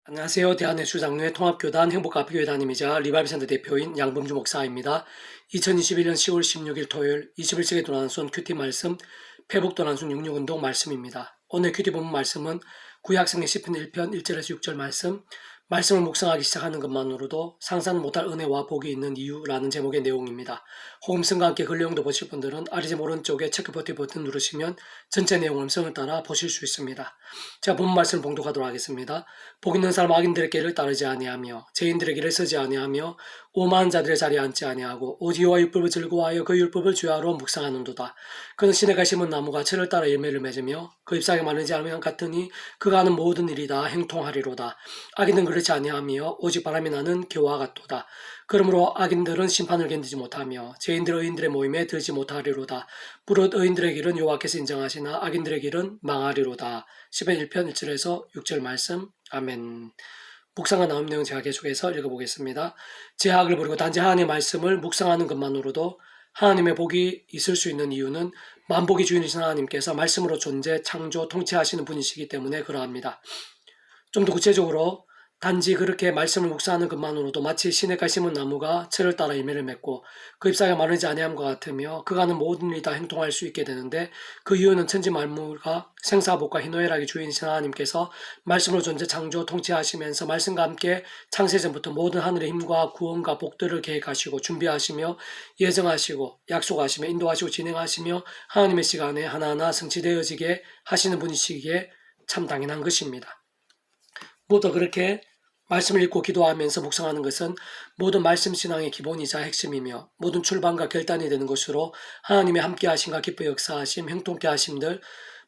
안녕하세요. 대한예수장로회 통합교단 행복가피교회 담임이자 리바이브센터 대표인 양범주 목사입니다. 2021년 10월 16일 토요일 21세기 도난순 큐티 말씀 회복 도난순 66운동 말씀입니다. 오늘 큐티 본문 말씀은 구약성경 시편 1편 1절에서 6절 말씀을 묵상하기 시작하는 것만으로도 상상 못할 은혜와 복이 있는 이유라는 제목의 내용입니다. 호음성과 함께 그 내용도 보실 분들은 아래점 오른쪽에 체크버튼 버튼 누르시면 전체 내용 음성을 따라 보실 수 있습니다. 제가 본문 말씀을 봉독하도록 하겠습니다. 복 있는 사람 악인들의 길을 따르지 아니하며 죄인들의 길을 서지 아니하며 오만한 자들의 자리에 앉지 아니하고 오직 여호와의 율법을 즐거워하여 그 율법을 주야로 묵상하는도다. 그는 시내가 심은 나무가 철을 따라 열매를 맺으며 그 잎사귀 마르지 않으면 같으니 그가 하는 모든 일이 다 행통하리로다. 악인은 그렇지 아니하며 오직 바람이 나는 겨와 같도다. 그러므로 악인들은 심판을 견디지 못하며 죄인들 의인들의 모임에 들지 못하리로다. 무릇 의인들의 길은 여호와께서 인정하시나 악인들의 길은 망하리로다. 시편 1편 1절에서 6절 말씀. 아멘. 묵상과 나온 내용 제가 계속해서 읽어보겠습니다. 제약을 버리고 단지 하나님의 말씀을 묵상하는 것만으로도 하나님의 복이 있을 수 있는 이유는 만복의 주인이신 하나님께서 말씀으로 존재, 창조, 통치하시는 분이시기 때문에 그러합니다. 좀 더 구체적으로 단지 그렇게 말씀을 묵상하는 것만으로도 마치 시냇가에 심은 나무가 철을 따라 열매를 맺고 그 잎사귀가 마르지 아니함과 같으며 그가 하는 모든 일이 다 행동할 수 있게 되는데 그 이유는 천지 만물과 생사복과 희노애락의 주인이신 하나님께서 말씀으로 존재 창조 통치하시면서 말씀과 함께 창세전부터 모든 하늘의 힘과 구원과 복들을 계획하시고 준비하시며 예정하시고 약속하시며 인도하시고 진행하시며 하나님의 시간에 하나하나 성취되어지게 하시는 분이시기에 참 당연한 것입니다. 모두 그렇게 말씀을 읽고 기도하면서 묵상하는 것은 모든 말씀 신앙의 기본이자 핵심이며 모든 출발과 결단이 되는 것으로 하나님의 함께 하심과 기뻐 역사하심, 형통케 하심들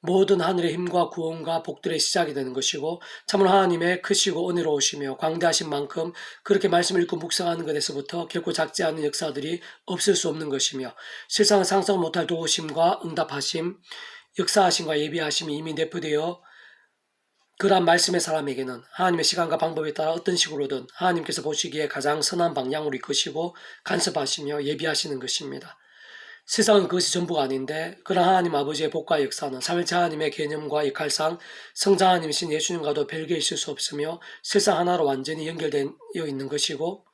모든 하늘의 힘과 구원과 복들의 시작이 되는 것이고 참으로 하나님의 크시고 은혜로우시며 광대하신 만큼 그렇게 말씀을 읽고 묵상하는 것에서부터 결코 작지 않은 역사들이 없을 수 없는 것이며 실상 상상 못할 도우심과 응답하심, 역사하심과 예비하심이 이미 내포되어 그러한 말씀의 사람에게는 하나님의 시간과 방법에 따라 어떤 식으로든 하나님께서 보시기에 가장 선한 방향으로 이끄시고 간섭하시며 예비하시는 것입니다. 세상은 그것이 전부가 아닌데 그러한 하나님 아버지의 복과 역사는 삼일체 하나님의 개념과 역할상 성자 하나님이신 예수님과도 별개 있을 수 없으며 실상 하나로 완전히 연결되어 있는 것이고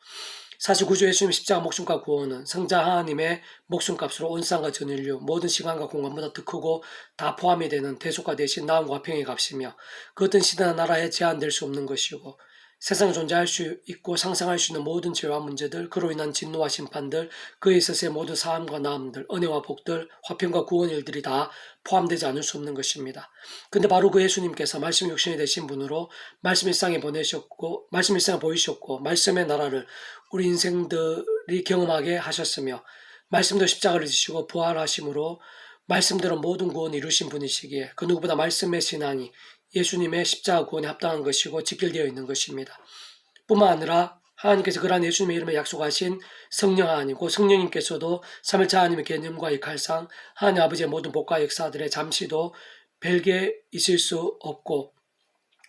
사실 구주 예수님 십자가 목숨과 구원은 성자 하나님의 목숨값으로 온 세상과 전 인류 모든 시간과 공간보다 더 크고 다 포함이 되는 대속과 대신 나음과 화평의 값이며 그 어떤 시대나 나라에 제한될 수 없는 것이고 세상에 존재할 수 있고 상상할 수 있는 모든 죄와 문제들, 그로 인한 진노와 심판들, 그에 있어서의 모든 사함과 나음들, 은혜와 복들, 화평과 구원 일들이 다 포함되지 않을 수 없는 것입니다. 근데 바로 그 예수님께서 말씀 육신이 되신 분으로 말씀 일상에 보내셨고 말씀 일상에 보이셨고 말씀의 나라를 우리 인생들이 경험하게 하셨으며 말씀도 십자가를 지시고 부활하심으로 말씀대로 모든 구원을 이루신 분이시기에 그 누구보다 말씀의 신앙이 예수님의 십자가 구원에 합당한 것이고 직결되어 있는 것입니다. 뿐만 아니라 하나님께서 그러한 예수님의 이름에 약속하신 성령 하나님고 성령님께서도 삼일차 하나님의 개념과 역할상 하나님 아버지의 모든 복과 역사들의 잠시도 별개 있을 수 없고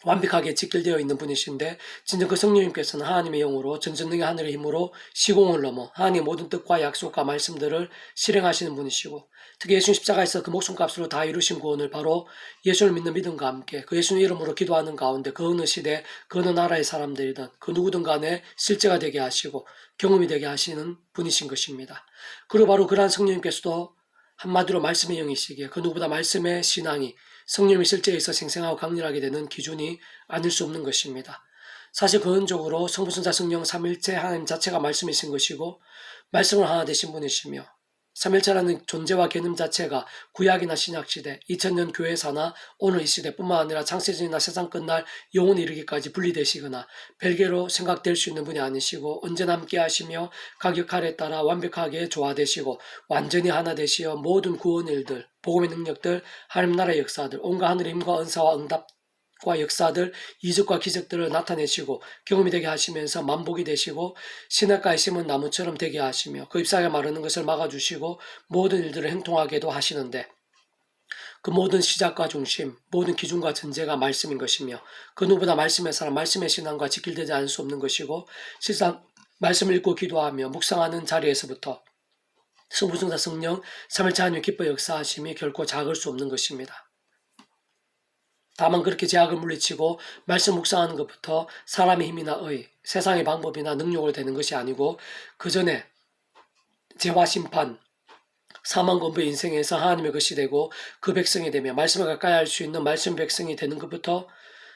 완벽하게 직결되어 있는 분이신데 진정 그 성령님께서는 하나님의 영으로 전전능의 하늘의 힘으로 시공을 넘어 하나님의 모든 뜻과 약속과 말씀들을 실행하시는 분이시고 특히 예수님 십자가에서 그 목숨값으로 다 이루신 구원을 바로 예수를 믿는 믿음과 함께 그 예수님 이름으로 기도하는 가운데 그 어느 시대 그 어느 나라의 사람들이든 그 누구든 간에 실제가 되게 하시고 경험이 되게 하시는 분이신 것입니다. 그리고 바로 그러한 성령님께서도 한마디로 말씀의 영이시기에 그 누구보다 말씀의 신앙이 성령이 실제에 있어 생생하고 강렬하게 되는 기준이 아닐 수 없는 것입니다. 사실 근원적으로 성부, 성자, 성령, 삼일체 하나님 자체가 말씀이신 것이고 말씀을 하나 되신 분이시며 삼일체라는 존재와 개념 자체가 구약이나 신약시대, 2000년 교회사나 오늘 이 시대뿐만 아니라 창세전이나 세상 끝날 영원히 이르기까지 분리되시거나 별개로 생각될 수 있는 분이 아니시고 언제나 함께 하시며 각 역할에 따라 완벽하게 조화되시고 완전히 하나 되시어 모든 구원 일들, 복음의 능력들, 하나님 나라의 역사들, 온갖 하늘의 힘과 은사와 응답과 역사들, 이적과 기적들을 나타내시고 경험이 되게 하시면서 만복이 되시고 시냇가에 심은 나무처럼 되게 하시며 그 잎사귀가 마르는 것을 막아주시고 모든 일들을 행통하게도 하시는데 그 모든 시작과 중심, 모든 기준과 전제가 말씀인 것이며 그 누구보다 말씀의 사람, 말씀의 신앙과 직결되지 않을 수 없는 것이고 실상 말씀을 읽고 기도하며 묵상하는 자리에서부터 성부, 성자, 성령, 삼일체 하나님의 기뻐 역사하심이 결코 작을 수 없는 것입니다. 다만 그렇게 죄악을 물리치고 말씀 묵상하는 것부터 사람의 힘이나 의, 세상의 방법이나 능력으로 되는 것이 아니고 그 전에 죄와 심판, 사망 공부의 인생에서 하나님의 것이 되고 그 백성이 되며 말씀을 가까이 할 수 있는 말씀 백성이 되는 것부터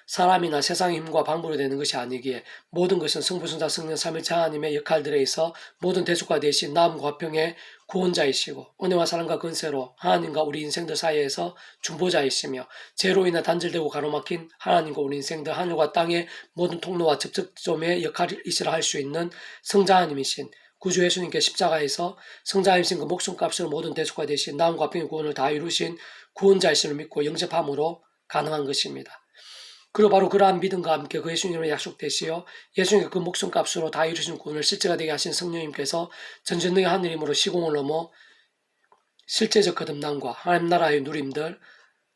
사람이나 세상의 힘과 방법으로 되는 것이 아니기에 모든 것은 성부, 성자, 성령, 삼위일체 하나님의 역할들에 있어 모든 대속과 대신 나음과 화평의 구원자이시고 은혜와 사랑과 근세로 하나님과 우리 인생들 사이에서 중보자이시며 죄로 인해 단절되고 가로막힌 하나님과 우리 인생들 하늘과 땅의 모든 통로와 접촉점의 역할이시라 할 수 있는 성자 하나님이신 구주 예수님께 십자가에서 성자이신 그 목숨값으로 모든 대속과 대신 나음과 화평의 구원을 다 이루신 구원자이심을 믿고 영접함으로 가능한 것입니다. 그리고 바로 그러한 믿음과 함께 그 예수님의 약속되시어 예수님의 그 목숨값으로 다 이루신 구원을 실제가 되게 하신 성령님께서 전전능의 하늘 힘으로 시공을 넘어 실제적 거듭남과 하나님 나라의 누림들,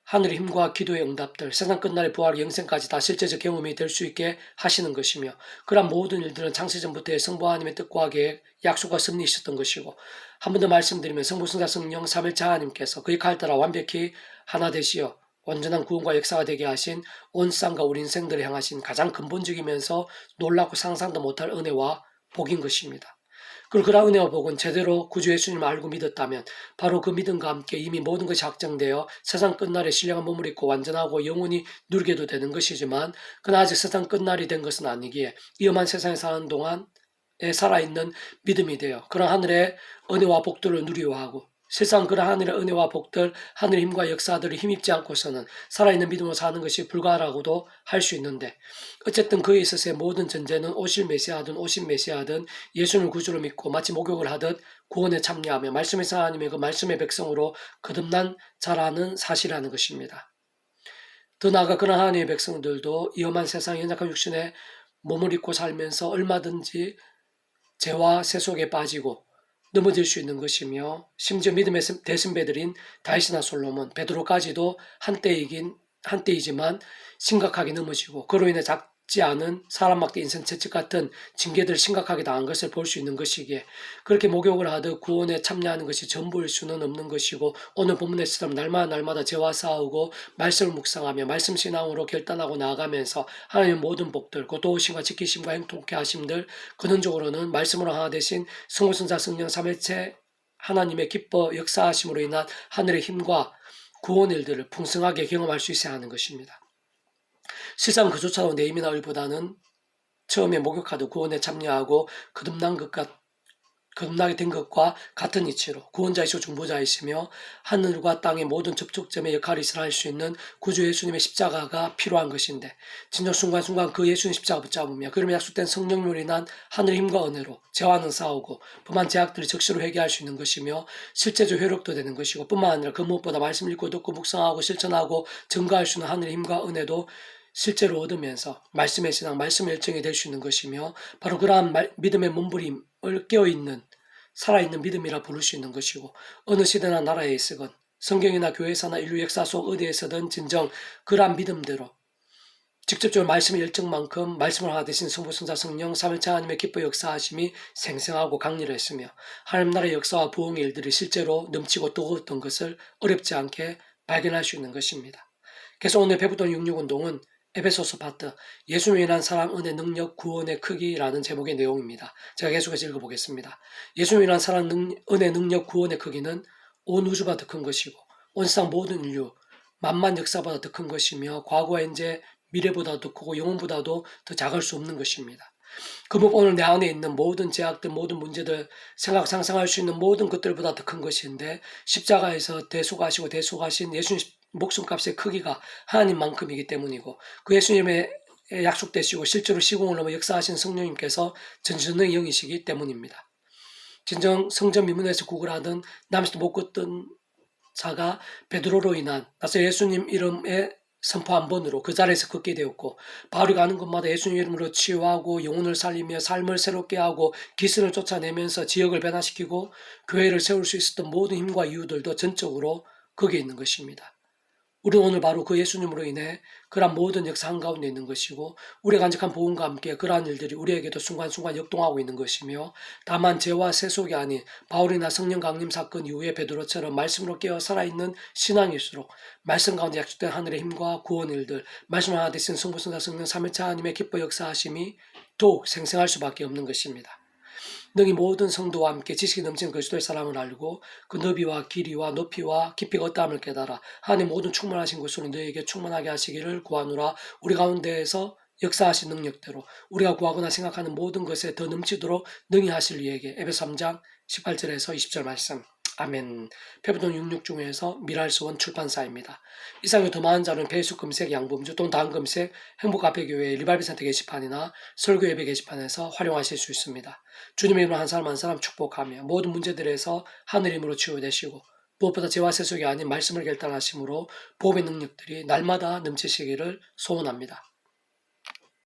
하늘의 힘과 기도의 응답들, 세상 끝날의 부활의 영생까지 다 실제적 경험이 될 수 있게 하시는 것이며 그러한 모든 일들은 창세전부터의 성부 하나님의 뜻과 계획, 약속과 섭리이셨던 것이고 한 번 더 말씀드리면 성부, 성자, 성령, 삼위일체 하나님께서 그 역할 따라 완벽히 하나 되시어 완전한 구원과 역사가 되게 하신 온 세상과 우리 인생들을 향하신 가장 근본적이면서 놀랍고 상상도 못할 은혜와 복인 것입니다. 그리고 그러한 은혜와 복은 제대로 구주 예수님을 알고 믿었다면 바로 그 믿음과 함께 이미 모든 것이 확정되어 세상 끝날에 신령한 몸을 입고 완전하고 영원히 누리게도 되는 것이지만 그러나 아직 세상 끝날이 된 것은 아니기에 위험한 세상에 사는 동안 살아있는 믿음이 되어 그런 하늘의 은혜와 복들을 누리려 하고 세상 그런 하늘의 은혜와 복들, 하늘의 힘과 역사들을 힘입지 않고서는 살아있는 믿음으로 사는 것이 불가하라고도 할 수 있는데 어쨌든 그에 있어서의 모든 전제는 오실 메시아든 오신 메시아든 예수를 구주로 믿고 마치 목욕을 하듯 구원에 참여하며 말씀의 하나님의 그 말씀의 백성으로 거듭난 자라는 사실이라는 것입니다. 더 나아가 그런 하나님의 백성들도 위험한 세상 연약한 육신에 몸을 입고 살면서 얼마든지 죄와 세 속에 빠지고 넘어질 수 있는 것이며 심지어 믿음의 대선배들인 다윗이나 솔로몬, 베드로까지도 한때이지만 심각하게 넘어지고 그로 인해 작지 않은 사람 막대 인생 채찍 같은 징계들을 심각하게 당한 것을 볼 수 있는 것이기에 그렇게 목욕을 하듯 구원에 참여하는 것이 전부일 수는 없는 것이고 오늘 본문에서처럼 날마다 죄와 싸우고 말씀을 묵상하며 말씀 신앙으로 결단하고 나아가면서 하나님의 모든 복들, 그 도우심과 지키심과 행복케 하심들 근원적으로는 말씀으로 하나 되신 성부, 성자, 성령, 삼위일체 하나님의 기뻐 역사하심으로 인한 하늘의 힘과 구원 일들을 풍성하게 경험할 수 있어야 하는 것입니다. 실상 그조차도 내 힘이나 의보다는 처음에 목욕하듯 구원에 참여하고 거듭나게 된 것과 같은 이치로 구원자이시고 중보자이시며 하늘과 땅의 모든 접촉점의 역할을 할 수 있는 구주 예수님의 십자가가 필요한 것인데 진정 순간순간 그 예수님 십자가 붙잡으며 그러면 약속된 성령으로 인한 하늘의 힘과 은혜로 죄와는 싸우고 범한 죄악들을 적시로 회개할 수 있는 것이며 실제적 효력도 되는 것이고 뿐만 아니라 그 무엇보다 말씀 읽고 듣고 묵상하고 실천하고 증거할 수 있는 하늘의 힘과 은혜도 실제로 얻으면서 말씀의 신앙, 말씀의 열정이 될 수 있는 것이며 바로 그러한 믿음의 몸부림을 깨어있는 살아있는 믿음이라 부를 수 있는 것이고 어느 시대나 나라에 있으건 성경이나 교회사나 인류 역사 속 어디에서든 진정 그러한 믿음대로 직접적으로 말씀의 열정만큼 말씀을 하나 되신 성부, 성자, 성령, 삼위일체 하나님의 기뻐 역사하심이 생생하고 강렬했으며 하나님 나라의 역사와 부흥의 일들이 실제로 넘치고 뜨거웠던 것을 어렵지 않게 발견할 수 있는 것입니다. 그래서 오늘 배부던 66운동은 에베소서 파트 예수님에 인한 사랑, 은혜, 능력, 구원의 크기라는 제목의 내용입니다. 제가 계속해서 읽어보겠습니다. 예수님에 인한 사랑, 은혜, 능력, 구원의 크기는 온 우주보다 더 큰 것이고 온 세상 모든 인류, 만만 역사보다 더 큰 것이며 과거와 현재, 미래보다 더 크고 영혼보다도 더 작을 수 없는 것입니다. 그 무엇 오늘 내 안에 있는 모든 제약들, 모든 문제들, 생각, 상상할 수 있는 모든 것들보다 더 큰 것인데 십자가에서 대속하신 예수님 목숨값의 크기가 하나님만큼이기 때문이고 그 예수님의 약속되시고 실제로 시공을 넘어 역사하신 성령님께서 전지전능의 영이시기 때문입니다. 진정 성전 미문에서 구걸하던 남에서도 못 걷던 자가 베드로로 인한 나서 예수님 이름에 선포 한 번으로 그 자리에서 걷게 되었고 바울이 가는 곳마다 예수님 이름으로 치유하고 영혼을 살리며 삶을 새롭게 하고 기승을 쫓아내면서 지역을 변화시키고 교회를 세울 수 있었던 모든 힘과 이유들도 전적으로 거기에 있는 것입니다. 우리는 오늘 바로 그 예수님으로 인해 그러한 모든 역사 한가운데 있는 것이고 우리가 간직한 복음과 함께 그러한 일들이 우리에게도 순간순간 역동하고 있는 것이며 다만 죄와 세속이 아닌 바울이나 성령 강림 사건 이후에 베드로처럼 말씀으로 깨어 살아있는 신앙일수록 말씀 가운데 약속된 하늘의 힘과 구원 일들, 말씀 하나 되신 성부, 성자, 성령 삼위일체 하나님의 기뻐 역사하심이 더욱 생생할 수밖에 없는 것입니다. 능히 모든 성도와 함께 지식이 넘치는 그리스도의 사랑을 알고 그 너비와 길이와 높이와 깊이가 어떠함을 깨달아 하나님 모든 충만하신 것으로 너에게 충만하게 하시기를 구하노라. 우리 가운데에서 역사하신 능력대로 우리가 구하거나 생각하는 모든 것에 더 넘치도록 능히 하실 이에게. 에베소 3장 18절에서 20절 말씀. 아멘. 페브돈 66 중에서 미랄스원 출판사입니다. 이상의 더 많은 자료는 페이스북 검색 양범주 또는 다음 검색 행복카페교회 리발비센터 게시판이나 설교예배 게시판에서 활용하실 수 있습니다. 주님의 이름으로 한 사람 한 사람 축복하며 모든 문제들에서 하늘 힘으로 치유되시고 무엇보다 죄와 세속이 아닌 말씀을 결단하심으로 보험의 능력들이 날마다 넘치시기를 소원합니다.